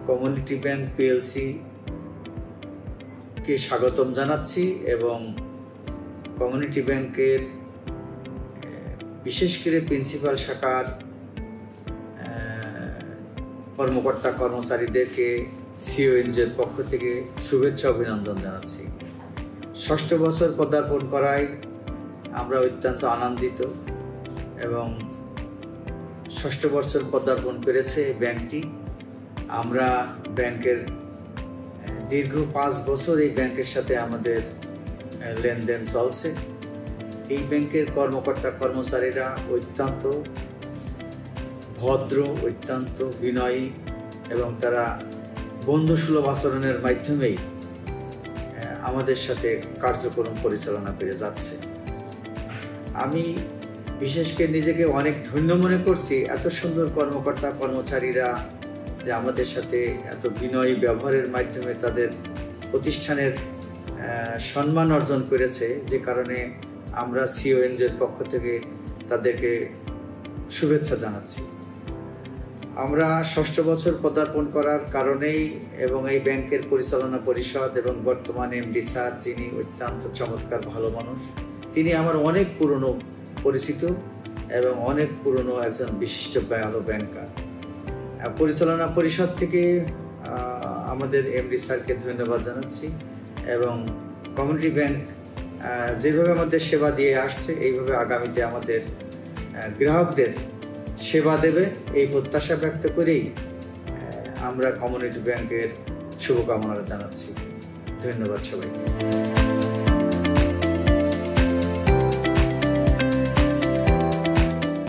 Community bank PLC কে স্বাগতম জানাচ্ছি এবং কমিউনিটি ব্যাংকের বিশেষ করে প্রিন্সিপাল শাখার কর্মকর্তা কর্মচারীদেরকে সিওএনজের পক্ষ থেকে শুভেচ্ছা অভিনন্দন জানাচ্ছি। ৬ষ্ঠ বছর পদার্পণ করায় আমরা অত্যন্ত আনন্দিত এবং ৬ষ্ঠ বছর পদার্পণ করেছে ব্যাংকটি। আমরা ব্যাংকের দীর্ঘ ৫ বছর এই ব্যাংকের সাথে আমাদের লেনদেন চলছে। এই ব্যাংকের কর্মকর্তা কর্মচারীরা অত্যন্ত ভদ্র, অত্যন্ত বিনয়ী এবং তারা বন্ধুসুলভ আচরণের মাধ্যমেই আমাদের সাথে কার্যক্রম পরিচালনা করে যাচ্ছে। আমি বিশেষ করে নিজেকে অনেক ধন্য মনে করছি, এত সুন্দর কর্মকর্তা কর্মচারীরা যে আমাদের সাথে এত বিনয়ী ব্যবহারের মাধ্যমে তাদের প্রতিষ্ঠানের সম্মান অর্জন করেছে, যে কারণে আমরা সিওএনজের পক্ষ থেকে তাদেরকে শুভেচ্ছা জানাচ্ছি। আমরা ৬ষ্ঠ বছর পদার্পণ করার কারণেই এবং এই ব্যাংকের পরিচালনা পরিষদ এবং বর্তমান এমডি স্যার, যিনি অত্যন্ত চমৎকার ভালো মানুষ, তিনি আমার অনেক পুরনো পরিচিত এবং অনেক পুরনো একজন বিশিষ্ট ভালো ব্যাংকার। পরিচালনা পরিষদ থেকে আমাদের এমডি স্যারকে ধন্যবাদ জানাচ্ছি এবং কমিউনিটি ব্যাংক যেভাবে আমাদের সেবা দিয়ে আসছে এইভাবে আগামীতে আমাদের গ্রাহকদের সেবা দেবে এই প্রত্যাশা ব্যক্ত করেই আমরা কমিউনিটি ব্যাংকের শুভকামনা জানাচ্ছি। ধন্যবাদ সবাইকে।